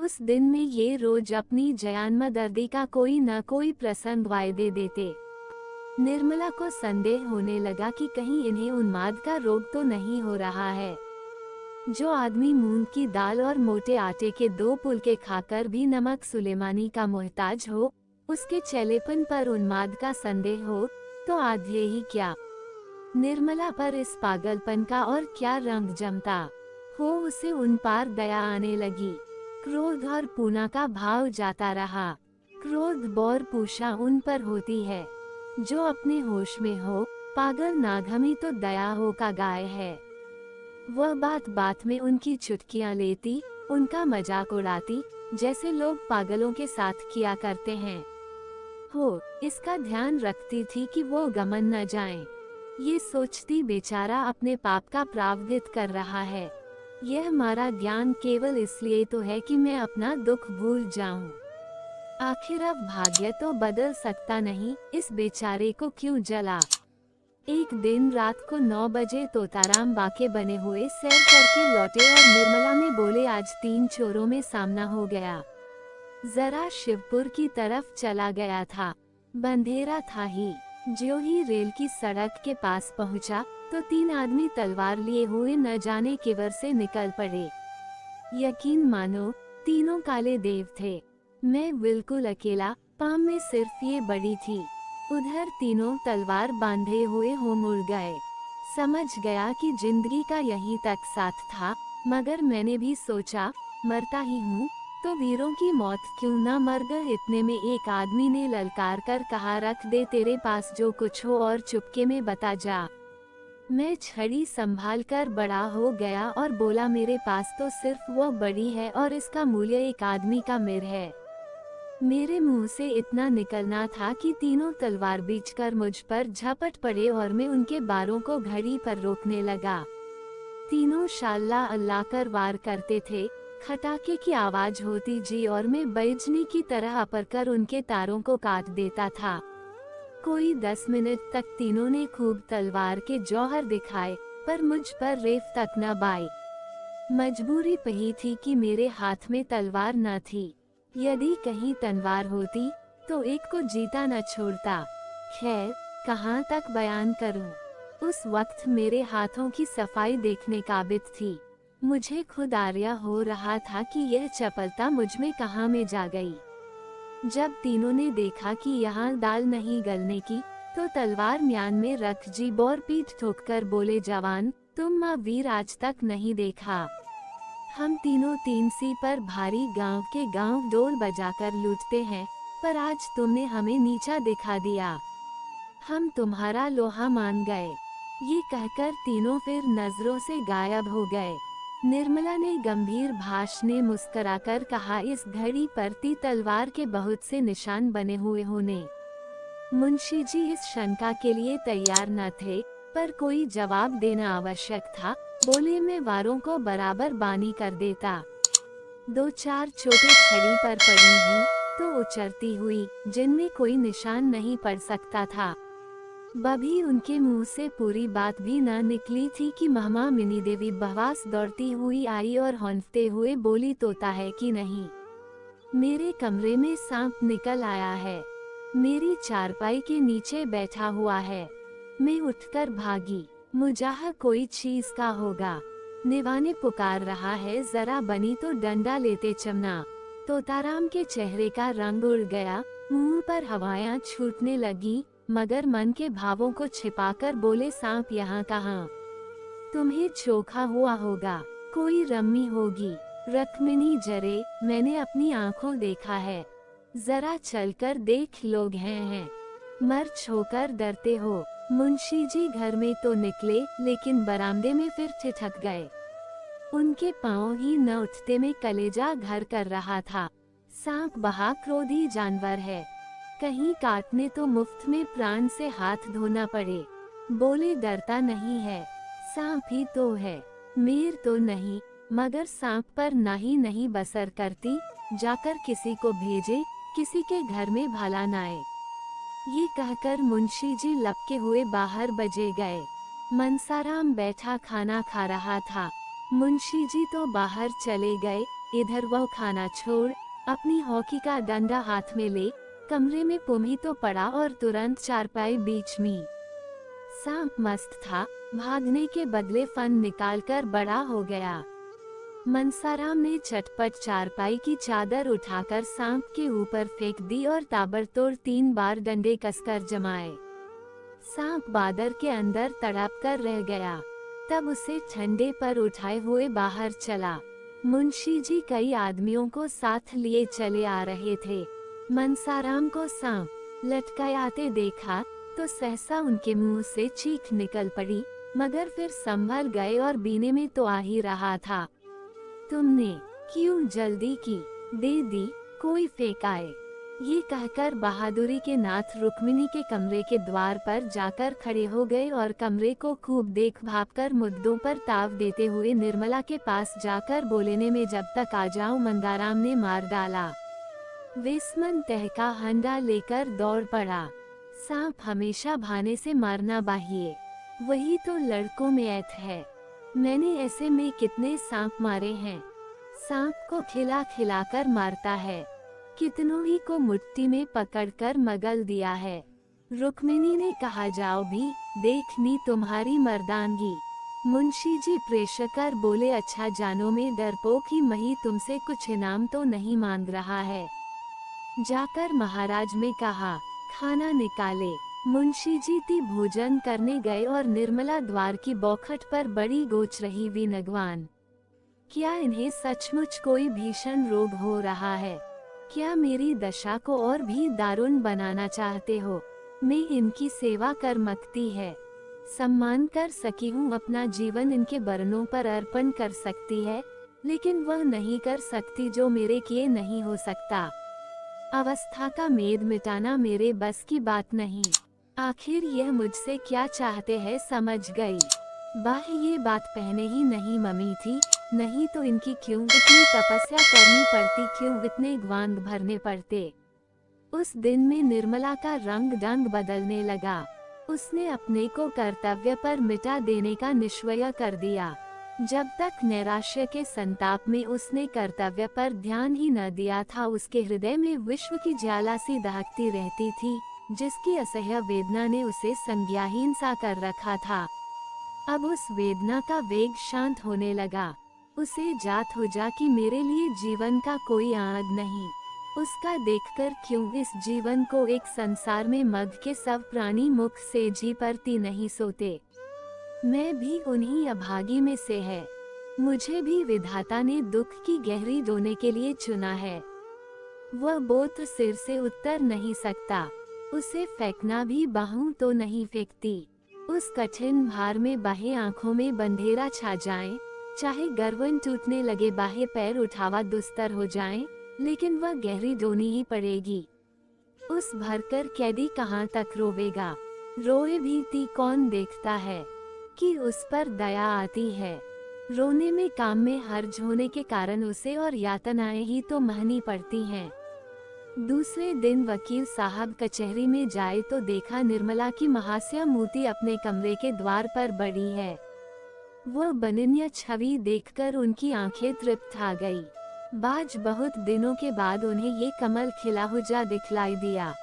उस दिन में ये रोज अपनी जन्मदिन का कोई न कोई प्रसंग वायदे देते। निर्मला को संदेह होने लगा कि कहीं इन्हें उन्माद का रोग तो नहीं हो रहा है। जो आदमी मूंग की दाल और मोटे आटे के 2 फुलके खाकर भी नमक सुलेमानी का मोहताज हो, उसके चेलेपन पर उन्माद का संदेह हो, तो आधे ही क्या। निर्मला पर इस पागलपन का और क्या रंग जमता हो, उसे उन पार दया आने लगी। क्रोध और पूना का भाव जाता रहा। क्रोध बौर पूषा उन पर होती है। जो अपने होश में हो, पागल नागहमी तो दया हो का गाय है। वह बात बात में उनकी चुटकियां लेती, उनका मजाक उड़ाती, जैसे लोग पागलों के साथ किया करते हैं। इसका ध्यान रखती थी कि वो गमन न जाएं। ये सोचती बेचारा अपने पाप का प्रायश्चित कर रहा है। यह हमारा ज्ञान केवल इसलिए तो है कि मैं अपना दुख भूल जाऊं। आखिर अब भाग्य तो बदल सकता नहीं, इस बेचारे को क्यों जला। एक दिन रात को 9 बजे तोताराम बाके बने हुए सैर करके लौटे और निर्मला में बोले, आज 3 चोरों में सामना हो गया। जरा शिवपुर की तरफ चला गया था। बंधेरा था ही। ज्यों ही रेल की सड़क के पास पहुंचा, तो 3 आदमी तलवार लिए हुए न जाने किवर से निकल पड़े। यकीन मानो, तीनों काले देव थे। मैं बिल्कुल अकेला, पाम में सिर्फ ये बड़ी थी। उधर तीनों तलवार बांधे हुए हो मुड़ गए। समझ गया कि जिंदगी का यहीं तक साथ था, मगर मैंने भी सोचा, मरता ही हूँ तो वीरों की मौत क्यों न मर गए। इतने में एक आदमी ने ललकार कर कहा, रख दे तेरे पास जो कुछ हो और चुपके में बता जा। मैं छड़ी संभाल कर बड़ा हो गया और बोला, मेरे पास तो सिर्फ वो बड़ी है और इसका मूल्य 1 आदमी का मिर है। मेरे मुंह से इतना निकलना था कि तीनों तलवार बींचकर मुझ पर झपट पड़े और मैं उनके बारों को घड़ी पर रोकने लगा। तीनों शाल्ला अल्लाह कर वार करते थे। खटाके की आवाज होती जी और मैं बैजनी की तरह अपरकर उनके तारों को काट देता था। कोई 10 मिनट तक तीनों ने खूब तलवार के जौहर दिखाए, पर मुझ पर रेफ तक न बाई। मजबूरी पही थी कि मेरे हाथ में तलवार न थी। यदि कहीं तलवार होती तो एक को जीता न छोड़ता। खैर, कहाँ तक बयान करूं। उस वक्त मेरे हाथों की सफाई देखने काबिल थी। मुझे खुद आर्या हो रहा था कि यह चपलता मुझ में कहाँ में जा गई। जब तीनों ने देखा कि यहाँ दाल नहीं गलने की, तो तलवार म्यान में रख जीभ और पीठ ठोककर बोले, जवान, तुम माँ वीर आज तक नहीं देखा। हम तीनों 3 सी पर भारी गांव के गांव डोल बजाकर लूटते हैं, पर आज तुमने हमें नीचा दिखा दिया। हम तुम्हारा लोहा मान गए। ये कहकर तीनों फिर नजरों से गायब हो गए। निर्मला ने गंभीर भाष ने मुस्कुराकर कहा, इस घड़ी पर तलवार के बहुत से निशान बने हुए होने। मुंशी जी इस शंका के लिए तैयार न थे, पर कोई जवाब देना आवश्यक था। बोले, मैं वारों को बराबर बानी कर देता। 2-4 चोटें छड़ी पर पड़ी हुई तो उचरती हुई, जिनमें कोई निशान नहीं पड़ सकता था। बभी उनके मुंह से पूरी बात भी न निकली थी कि महमा मिनी देवी बहवास दौड़ती हुई आई और हौंफते हुए बोली, तोता है कि नहीं। मेरे कमरे में सांप निकल आया है। मेरी चारपाई के नीचे बैठा हुआ है। मैं उठकर भागी। मुझाह कोई चीज का होगा। निवाने पुकार रहा है, जरा बनी तो डंडा लेते चमना। तोताराम के चेहरे का रंग उड़ गया, मुंह पर हवाएं छूटने लगी, मगर मन के भावों को छिपाकर बोले, सांप यहाँ कहाँ। तुम्हें चोखा हुआ होगा। कोई रम्मी होगी। रकमिनी जरे, मैंने अपनी आंखों देखा है। जरा चलकर देख, लोग हैं। मर्च होकर डरते हो। मुंशी जी घर में तो निकले, लेकिन बरामदे में फिर ठिठक गए। उनके पांव ही न उठते में कलेजा घर कर रहा था। सांप बहा क्रोधी जानवर है। कहीं काटने तो मुफ्त में प्राण से हाथ धोना पड़े। बोले, डरता नहीं है। सांप ही तो है। मेर तो नहीं, मगर सांप पर नहीं बसर करती। जाकर किसी को भेजे, किसी के घर में भला न आए। ये कहकर मुंशी जी लपके हुए बाहर बजे गए। मनसाराम बैठा खाना खा रहा था। मुंशी जी तो बाहर चले गए, इधर वह खाना छोड़ अपनी हॉकी का डंडा हाथ में ले कमरे में पुम्ही तो पड़ा और तुरंत चारपाई बीच में। सांप मस्त था, भागने के बदले फन निकालकर बड़ा हो गया। मनसाराम ने चटपट चारपाई की चादर उठाकर सांप के ऊपर फेंक दी और ताबड़तोड़ 3 बार डंडे कसकर जमाए। सांप बादर के अंदर तड़प कर रह गया। तब उसे ठंडे पर उठाए हुए बाहर चला। मुंशी जी कई आदमियों को साथ लिए चले आ रहे थे। मनसाराम को सांप लटकाते देखा तो सहसा उनके मुंह से चीख निकल पड़ी, मगर फिर संभल गए और बीने में तो आ ही रहा था। तुमने क्यों जल्दी की, दे दी, कोई फेंक आए। ये कहकर बहादुरी के नाथ रुक्मिणी के कमरे के द्वार पर जाकर खड़े हो गए और कमरे को खूब देख भाप कर मुद्दों पर ताव देते हुए निर्मला के पास जाकर बोलेने में जब तक आ जाओ मंगाराम ने मार डाला। विस्मन तहका हंडा लेकर दौड़ पड़ा। सांप हमेशा भाने से मारना बाहिए, वही तो लड़कों में ऐत है। मैंने ऐसे में कितने सांप मारे हैं। सांप को खिला खिलाकर मारता है, कितनों ही को मुट्ठी में पकड़कर मगल दिया है। रुक्मिणी ने कहा जाओ भी, देखनी तुम्हारी मर्दानगी। मुंशी जी प्रेषकर बोले अच्छा जानो में डरपोक ही मही तुमसे कुछ इनाम तो नहीं मांग रहा है। जाकर महाराज में कहा खाना निकाले। मुंशी जी ती भोजन करने गए और निर्मला द्वार की बौखट पर बड़ी गोच रही वी नगवान। क्या इन्हें सचमुच कोई भीषण रोग हो रहा है? क्या मेरी दशा को और भी दारुण बनाना चाहते हो? मैं इनकी सेवा कर मकती है, सम्मान कर सकी हूँ, अपना जीवन इनके बरनों पर अर्पण कर सकती है, लेकिन वह नहीं कर सकती जो मेरे किए नहीं हो सकता। अवस्था का मेद मिटाना मेरे बस की बात नहीं। आखिर यह मुझसे क्या चाहते हैं समझ गई। बाह ये बात पहले ही नहीं ममी थी, नहीं तो इनकी क्यों इतनी तपस्या करनी पड़ती, क्यों इतने ग्वांग भरने पड़ते। उस दिन में निर्मला का रंग ढंग बदलने लगा। उसने अपने को कर्तव्य पर मिटा देने का निश्चय कर दिया। जब तक नैराश्य के संताप में उसने कर्तव्य पर ध्यान ही न दिया था, उसके हृदय में विश्व की ज्वाला सी दहकती रहती थी, जिसकी असह्य वेदना ने उसे संज्ञाहीन सा कर रखा था। अब उस वेदना का वेग शांत होने लगा। उसे जात हो जा कि मेरे लिए जीवन का कोई आनंद नहीं। उसका देखकर क्यों इस जीवन को एक संसार में मग के सब प्राणी मुख से जी परती नहीं सोते। मैं भी उन्हीं अभागी में से है। मुझे भी विधाता ने दुख की गहरी डोने के लिए चुना है। वह बोत सिर से उतर नहीं सकता, उसे फेंकना भी बाहों तो नहीं फेंकती। उस कठिन भार में बाहें आंखों में बंधेरा छा जाए, चाहे गर्वन टूटने लगे, बाहें पैर उठावा दुस्तर हो जाएं, लेकिन वह गहरी डोनी ही पड़ेगी। उस भरकर कैदी कहाँ तक रोवेगा? रोए भी ती कौन देखता है कि उस पर दया आती है। रोने में काम में हर्ज होने के कारण उसे और यातनाएं ही तो महनी पड़ती हैं। दूसरे दिन वकील साहब कचहरी में जाए तो देखा निर्मला की महास्या मूर्ति अपने कमरे के द्वार पर बड़ी है। वह बनन्य छवि देखकर उनकी आंखें तृप्त आ गई। बाज बहुत दिनों के बाद उन्हें ये कमल खिला हुआ दिखलाई दिया।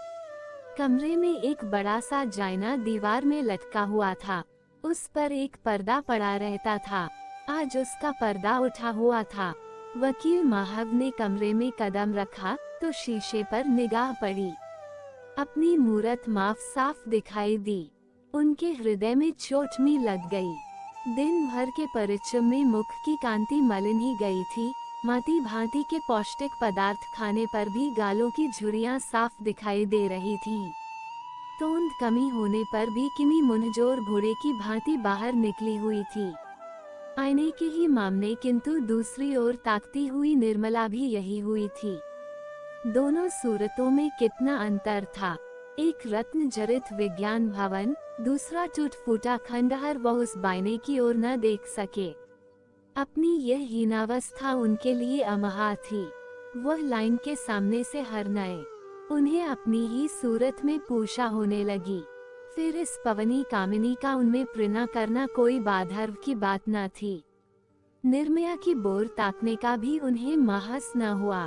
कमरे में एक बड़ा सा जायना दीवार में लटका हुआ था, उस पर एक पर्दा पड़ा रहता था। आज उसका पर्दा उठा हुआ था। वकील माहब ने कमरे में कदम रखा तो शीशे पर निगाह पड़ी। अपनी मूरत माफ साफ दिखाई दी। उनके हृदय में चोट भी लग गई। दिन भर के परिश्रम में मुख की कांति मलिन ही गई थी। माटी भांति के पौष्टिक पदार्थ खाने पर भी गालों की झुर्रियां साफ दिखाई दे रही थीं। तोंद कमी होने पर भी किमी मुंहजोर घोड़े की भांति बाहर निकली हुई थी। आईने के ही मामले, किंतु दूसरी ओर ताकती हुई निर्मला भी यही हुई थी। दोनों सूरतों में कितना अंतर था। एक रत्न जड़ित विज्ञान भवन, दूसरा टूट फूटा खंडहर। वह उस बायने की ओर न देख सके। अपनी यह हीनावस्था उनके लिए अमहा थी। वह लाइन के सामने से हर नए उन्हें अपनी ही सूरत में पूषा होने लगी। फिर इस पवनी कामिनी का उनमें प्रेरणा करना कोई बाधर्व की बात न थी। निर्मया की बोर ताकने का भी उन्हें महस न हुआ।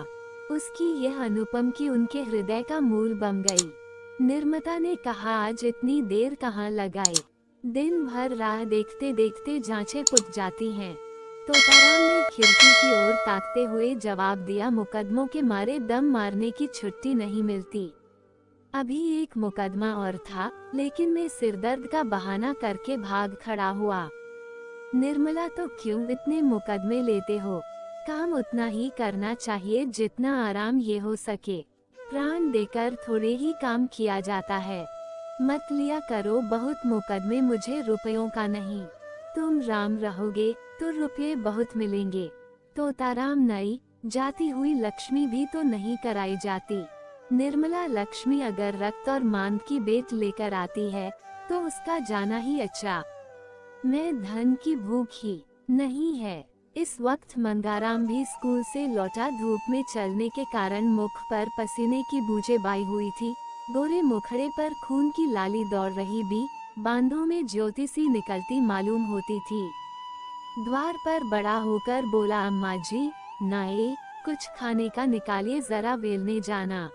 उसकी यह अनुपम कि उनके हृदय का मूल बन गई। निर्मता ने कहा, आज इतनी देर कहाँ लगाई? दिन भर राह देखते देखते जांचें पुट जाती हैं। तोताराम ने खिड़की की ओर ताकते हुए जवाब दिया, मुकदमों के मारे दम मारने की छुट्टी नहीं मिलती। अभी एक मुकदमा और था, लेकिन मैं सिरदर्द का बहाना करके भाग खड़ा हुआ। निर्मला, तो क्यों इतने मुकदमे लेते हो? काम उतना ही करना चाहिए जितना आराम ये हो सके। प्राण देकर थोड़े ही काम किया जाता है। मत लिया करो बहुत मुकदमे, मुझे रुपयों का नहीं। तुम राम रहोगे तो रुपये बहुत मिलेंगे। तोताराम, नई जाती हुई लक्ष्मी भी तो नहीं कराई जाती। निर्मला, लक्ष्मी अगर रक्त और मांद की बेट लेकर आती है तो उसका जाना ही अच्छा। मैं धन की भूख ही नहीं है। इस वक्त मंगाराम भी स्कूल से लौटा। धूप में चलने के कारण मुख पर पसीने की बूंदें बाई हुई थी। गोरे मुखड़े पर खून की लाली दौड़ रही भी बांधों में ज्योति सी निकलती मालूम होती थी। द्वार पर बड़ा होकर बोला, अम्मा जी, नाए कुछ खाने का निकालिए, जरा वेलने जाना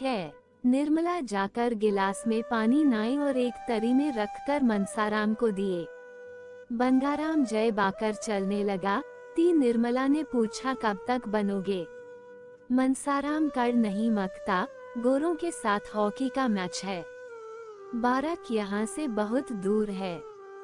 है। निर्मला जाकर गिलास में पानी नाई और एक तरी में रखकर मनसाराम को दिए। बंगाराम जय बाकर चलने लगा। निर्मला ने पूछा, कब तक बनोगे? मनसाराम कर नहीं मकता, गोरों के साथ हॉकी का मैच है। बाराक यहाँ से बहुत दूर है।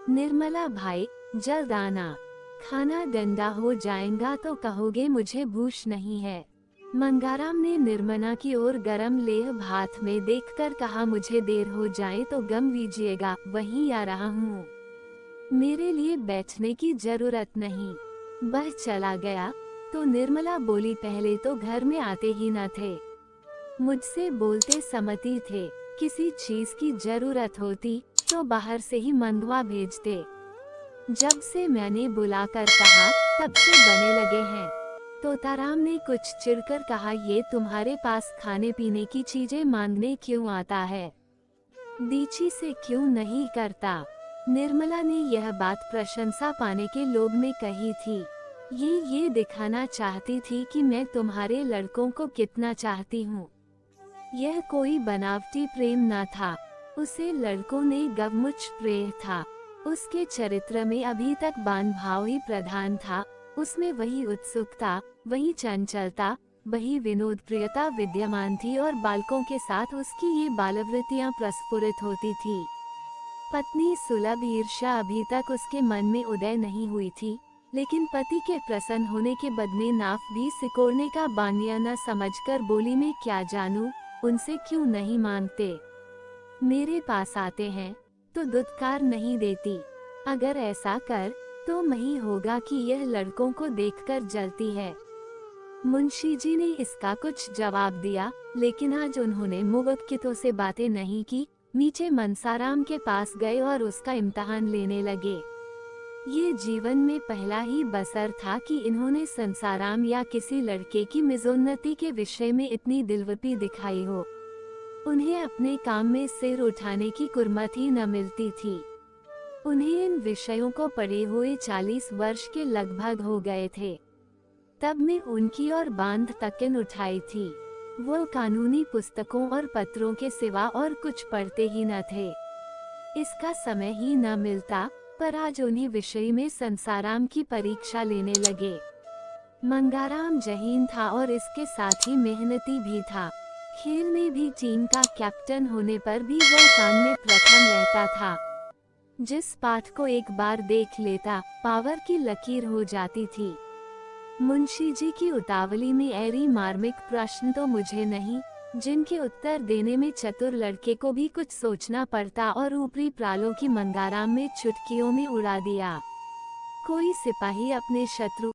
निर्मला, भाई जल्द आना, खाना गंदा हो जाएगा तो कहोगे मुझे भूख नहीं है। मंगाराम ने निर्मला की ओर गरम लेह भात में देखकर कहा, मुझे देर हो जाए तो गम लीजिएगा, वहीं आ रहा हूँ। मेरे लिए बैठने की जरूरत नहीं। वह चला गया तो निर्मला बोली, पहले तो घर में आते ही न थे, मुझसे बोलते समझती थे। किसी चीज की जरूरत होती तो बाहर से ही मंगवा भेजते। जब से मैंने बुलाकर कहा तब से बने लगे हैं। तोताराम ने कुछ चिढ़कर कहा, ये तुम्हारे पास खाने पीने की चीजें मांगने क्यों आता है? दीची से क्यों नहीं करता? निर्मला ने यह बात प्रशंसा पाने के लोभ में कही थी। ये दिखाना चाहती थी कि मैं तुम्हारे लड़कों को कितना चाहती हूँ। यह कोई बनावटी प्रेम न था। उसे लड़कों ने गवमुच प्रेम था। उसके चरित्र में अभी तक बान भाव ही प्रधान था। उसमें वही उत्सुकता, वही चंचलता, वही विनोद प्रियता विद्यमान थी और बालकों के साथ उसकी ये बालवृत्तियां प्रस्फुरित होती थी। पत्नी सुलभ ईर्ष्या अभी तक उसके मन में उदय नहीं हुई थी, लेकिन पति के प्रसन्न होने के बदले नाफ भी सिकोड़ने का बानिया न समझकर बोली, मैं क्या जानूं, उनसे क्यों नहीं मांगते? मेरे पास आते हैं तो दुत्कार नहीं देती। अगर ऐसा कर तो नहीं होगा कि यह लड़कों को देखकर जलती है। मुंशी जी ने इसका कुछ जवाब दिया, लेकिन आज उन्होंने मुवक्किलों से बातें नहीं की। नीचे मनसाराम के पास गए और उसका इम्तिहान लेने लगे। ये जीवन में पहला ही बसर था कि इन्होंने संसाराम या किसी लड़के की मिजोन्नति के विषय में इतनी दिलवती दिखाई हो। उन्हें अपने काम में सिर उठाने की कुर्मत ही न मिलती थी। उन्हें इन विषयों को पढ़े हुए 40 वर्ष के लगभग हो गए थे। तब मैं उनकी और बांध तकिन उठाई थी। वो कानूनी पुस्तकों और पत्रों के सिवा और कुछ पढ़ते ही न थे। इसका समय ही न मिलता, पर आज उन्हीं विषय में संसाराम की परीक्षा लेने लगे। मंगाराम जहीन था और इसके साथ ही मेहनती भी था। खेल में भी टीम का कैप्टन होने पर भी वो कान में प्रथम रहता था। जिस पाठ को एक बार देख लेता, पावर की लकीर हो जाती थी। मुंशी जी की उतावली में ऐरी मार्मिक प्रश्न तो मुझे नहीं, जिनके उत्तर देने में चतुर लड़के को भी कुछ सोचना पड़ता, और ऊपरी प्रालों की मंगाराम में चुटकियों में उड़ा दिया। कोई सिपाही अपने शत्रु